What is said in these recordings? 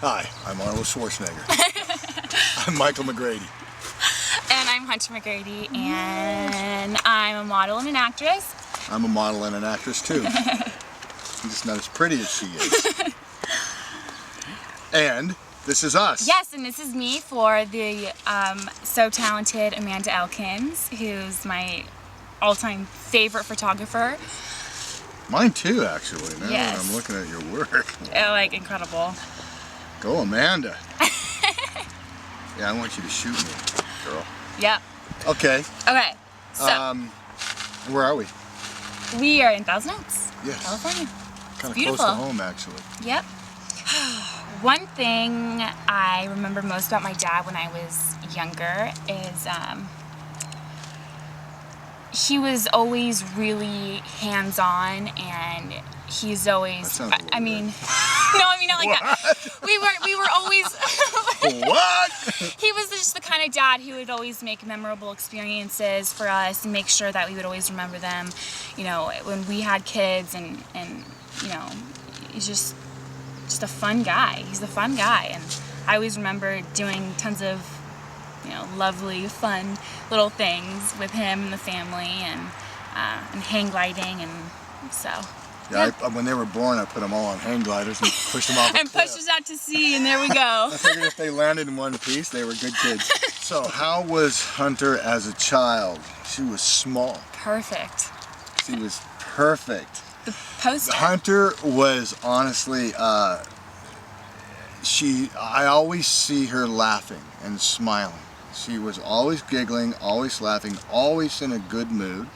Hi, I'm Arnold Schwarzenegger. I'm Michael McGrady. And I'm Hunter McGrady, and I'm a model and an actress. I'm a model and an actress too. I'm just not as pretty as she is. And this is us. Yes, and this is me for the so talented Amanda Elkins, who's my all-time favorite photographer. Mine too, actually. Now Yes. that I'm looking at your work. Like, incredible. Go, Amanda. Yeah, I want you to shoot me, girl. Yep. Okay. Okay, so where are we? we are in Thousand Oaks, Yes. California. Kind of close beautiful. to home, actually. Yep. One thing I remember most about my dad when I was younger is he was always really hands-on, and he's always, I mean, no, I mean not like that. We were always What? He was just the kind of dad who would always make memorable experiences for us and make sure that we would always remember them, you know, when we had kids, and you know, he's just a fun guy. He's a fun guy, and I always remember doing tons of, you know, lovely, fun little things with him and the family, and hang gliding, and so. Yeah, when they were born, I put them all on hang gliders and pushed them off a and cliff. pushed us out to sea, and there we go. I figured if they landed in one piece, they were good kids. So, how was Hunter as a child? She was small. Perfect. She was perfect. The poster. Hunter was honestly, I always see her laughing and smiling. She was always giggling, always laughing, always in a good mood.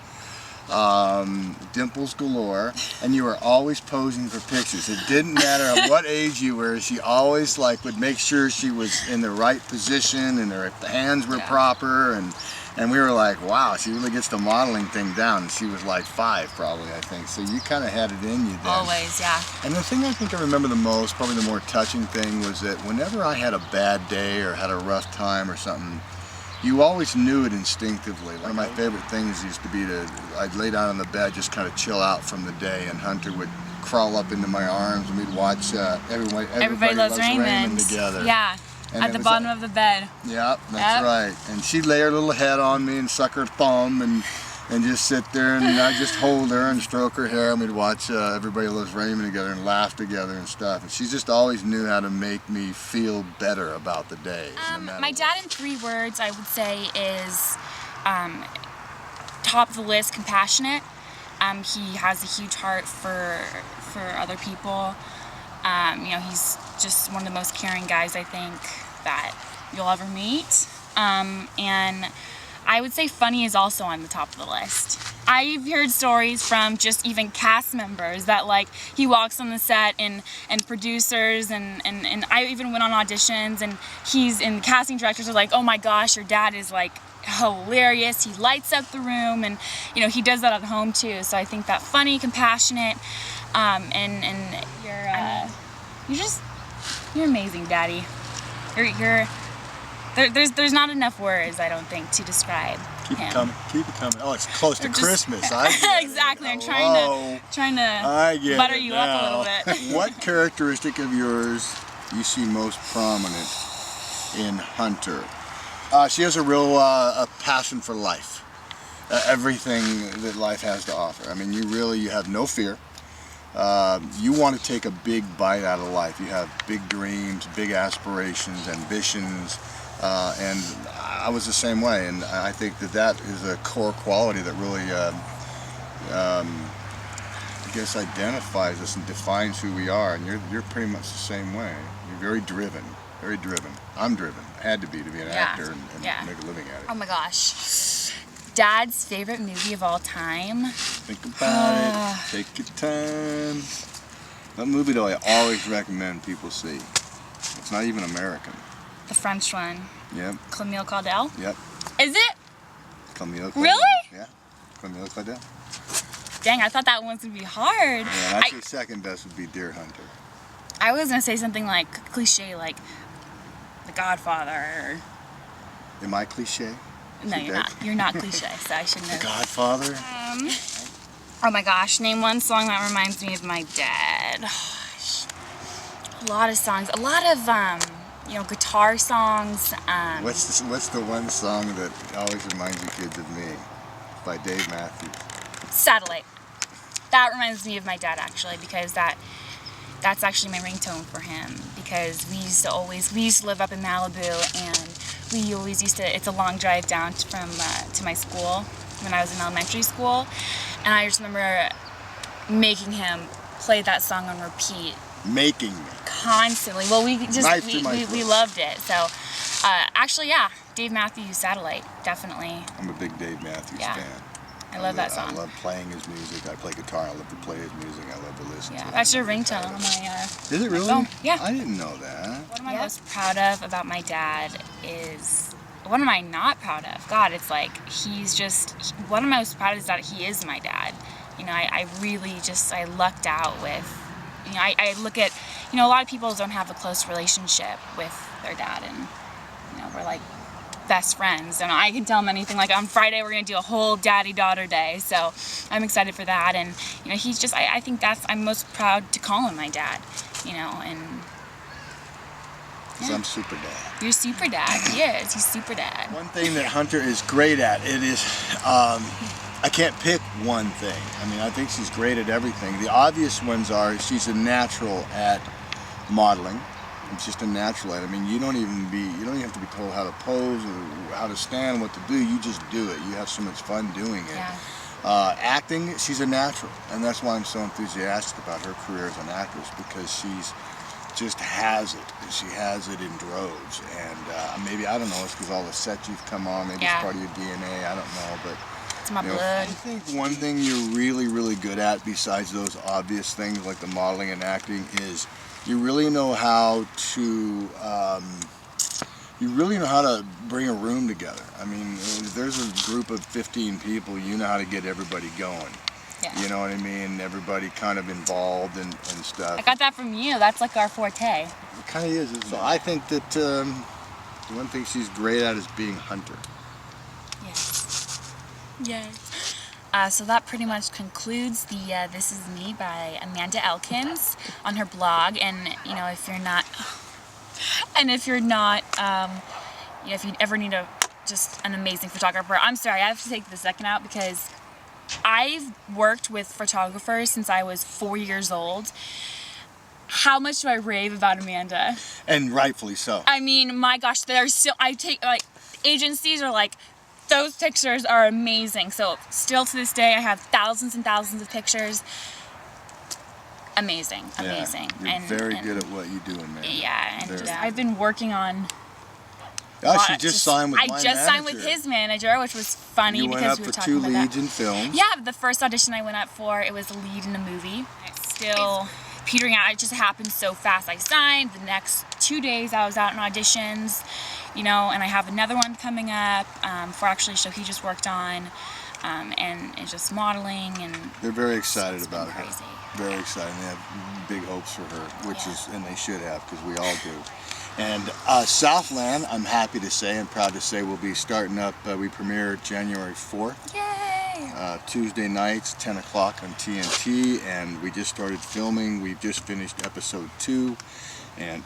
Dimples galore, and you were always posing for pictures. It didn't matter at what age you were, she always would make sure she was in the right position, and the hands were proper, and we were like, wow, she really gets the modeling thing down. And she was like 5 probably, I think, so you kind of had it in you then. Always, yeah. And the thing I think I remember the most, probably the more touching thing, was that whenever I had a bad day or had a rough time or something, you always knew it instinctively. One of my favorite things used to be I'd lay down on the bed, just kind of chill out from the day, and Hunter would crawl up into my arms, and we'd watch Everybody Loves Raymond together. Yeah, and at the bottom of the bed. Yeah, that's right. And she'd lay her little head on me and suck her thumb, and just sit there, and I'd just hold her and stroke her hair, and we'd watch Everybody Loves Raymond together and laugh together and stuff. And she just always knew how to make me feel better about the day. My dad, in 3 words, I would say, is top of the list, compassionate. He has a huge heart for other people. You know, he's just one of the most caring guys, I think, that you'll ever meet. And I would say funny is also on the top of the list. I've heard stories from just even cast members that, like, he walks on the set, and producers and I even went on auditions, and the casting directors are like, oh my gosh, your dad is like hilarious, he lights up the room, and you know, he does that at home too. So I think that funny, compassionate, and you're amazing, Daddy. There's not enough words, I don't think, to describe Keep him. it coming. Keep it coming. Oh, it's close to Christmas. Exactly. I'm trying to butter you up a little bit. What characteristic of yours you see most prominent in Hunter? She has a real passion for life. Everything that life has to offer. I mean, you have no fear. You want to take a big bite out of life. You have big dreams, big aspirations, ambitions, and I was the same way. And I think that is a core quality that really, I guess, identifies us and defines who we are. And you're pretty much the same way. You're very driven, very driven. I'm driven. I had to be an actor and make a living at it. Oh my gosh. Dad's favorite movie of all time? Think about it. Take your time. What movie do I always recommend people see? It's not even American. The French one. Yep. Camille Claudel? Yep. Is it? Camille Claudel. Really? Yeah. Camille Claudel. Dang, I thought that one was going to be hard. Yeah, actually second best would be Deer Hunter. I was going to say something like cliche, like The Godfather. Am I cliche? No, you're not. You're not cliche, so I shouldn't have. The Godfather? Oh my gosh, name one song that reminds me of my dad. A lot of songs. A lot of you know, guitar songs. What's the one song that always reminds you kids of me? By Dave Matthews. Satellite. That reminds me of my dad actually, because that's actually my ringtone for him, because we used to live up in Malibu, and we always used to, it's a long drive down from to my school when I was in elementary school, and I just remember making him play that song on repeat. Making me. Constantly. Well, we just we loved it. So actually, yeah, Dave Matthews, Satellite, definitely. I'm a big Dave Matthews fan. I love that song. I love playing his music. I play guitar. I love to play his music. I love to listen to it. That's your ringtone on my Is it really? phone. Yeah. I didn't know that. What am I most proud of about my dad is, what am I not proud of? God, it's like, what am I most proud of is that he is my dad. You know, I really just, I lucked out with, you know, I look at, you know, a lot of people don't have a close relationship with their dad, and, you know, we're like best friends, and I can tell him anything. Like on Friday we're gonna do a whole daddy-daughter day, so I'm excited for that. And you know, he's just, I think I'm most proud to call him my dad, you know. And so I'm super dad. You're super dad. He's super dad. One thing that Hunter is great at, it is I can't pick one thing. I mean, I think she's great at everything. The obvious ones are, she's a natural at modeling. It's just a natural at it. I mean, you don't even have to be told how to pose or how to stand, what to do. You just do it. You have so much fun doing it. Yeah. Acting, she's a natural, and that's why I'm so enthusiastic about her career as an actress, because she's just has it. She has it in droves, and maybe, I don't know, it's because all the sets you've come on. Maybe it's part of your DNA. I don't know, but it's my blood. I think one thing you're really, really good at, besides those obvious things like the modeling and acting, is you really know how to bring a room together. I mean, if there's a group of 15 people, you know how to get everybody going. Yeah. You know what I mean? Everybody kind of involved and stuff. I got that from you. That's like our forte. It kind of is. So I think that the one thing she's great at is being Hunter. Yes. Yes. So that pretty much concludes the This Is Me by Amanda Elkins on her blog. And you know, if you're not, you know, if you ever need just an amazing photographer, I'm sorry, I have to take the second out, because I've worked with photographers since I was 4 years old. How much do I rave about Amanda? And rightfully so. I mean, my gosh, agencies are like, those pictures are amazing. So still to this day, I have thousands and thousands of pictures. Amazing. Yeah, you're very good at what you do, man. Yeah, and I've been working on. Oh, she just signed with my manager. I just signed with his manager, which was funny because we were talking about that. You went up for 2 leads in films. Yeah, the first audition I went up for, it was a lead in a movie. It's still petering out. It just happened so fast. I signed. The next 2 days I was out in auditions, you know, and I have another one coming up for actually a show he just worked on, and it's just modeling, and they're very excited about her. Crazy. Very excited. They have big hopes for her, and they should have, because we all do. And Southland, I'm happy to say and proud to say, will be starting up. We premiere January 4th. Yay! Tuesday nights, 10 o'clock on TNT, and we just started filming. We've just finished episode 2, and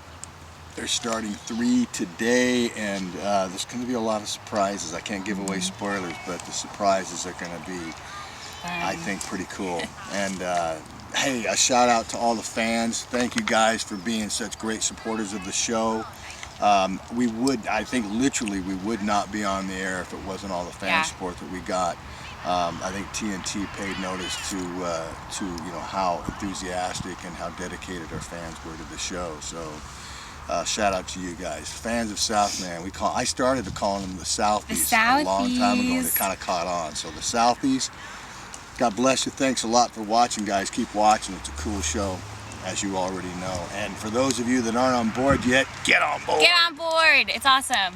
they're starting 3 today, and there's going to be a lot of surprises. I can't give away spoilers, but the surprises are going to be, I think, pretty cool. And hey, a shout out to all the fans. Thank you guys for being such great supporters of the show. I think literally we would not be on the air if it wasn't all the fan support that we got. I think TNT paid notice to you know, how enthusiastic and how dedicated our fans were to the show. So shout out to you guys, fans of Southland. I started calling them the Southies a long time ago, and it kind of caught on. So the Southies. God bless you. Thanks a lot for watching, guys. Keep watching. It's a cool show, as you already know. And for those of you that aren't on board yet, get on board. Get on board. It's awesome.